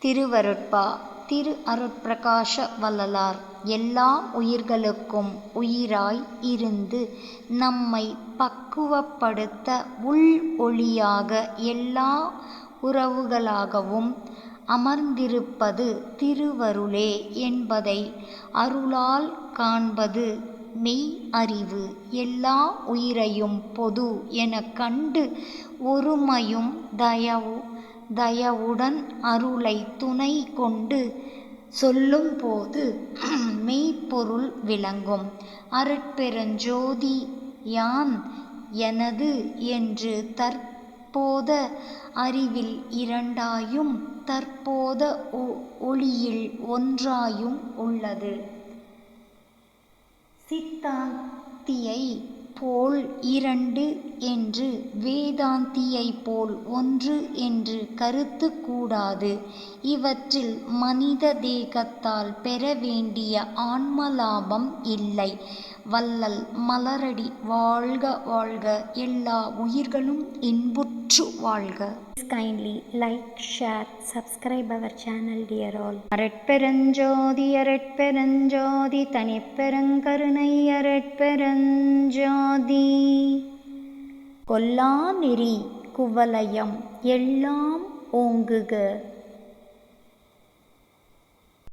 திருவருட்பா திரு அருட்பிரகாச வள்ளலார் எல்லா உயிர்களுக்கும் உயிராய் இருந்து நம்மை பக்குவப்படுத்த உள் ஒளியாக எல்லா உறவுகளாகவும் அமர்ந்திருப்பது திருவருளே என்பதை அருளால் காண்பது மெய் அறிவு. எல்லா உயிரையும் பொது எனக் கண்டு ஒருமையும் தயவுடன் அருளை துணை கொண்டு சொல்லும்போது மெய்ப்பொருள் விளங்கும். அருட்பெருஞ்சோதி யான் எனது என்று தற்போத அறிவில் இரண்டாயும் தற்போத ஒளியில் ஒன்றாயும் உள்ளது. சித்தாந்தியைப் போல் இரண்டு என்று வேதாந்தியைப் போல் ஒன்று என்று கருத்து கூடாது. இவற்றில் மனித தேகத்தால் பெற வேண்டிய ஆன்ம லாபம் இல்லை. வள்ளல் மலரடி வாழ்க வாழ்க. எல்லா உயிர்களும் இன்புற்று வாழ்க. Kindly like, share, subscribe our channel, dear all. அரட்பெருஞ்சோதி அரட்பெருஞ்சோதி தனிப்பெருங்கருணை அரட்பெருஞ்சோதி. கொல்லா நெறி குவலயம் எல்லாம் ஓங்குக.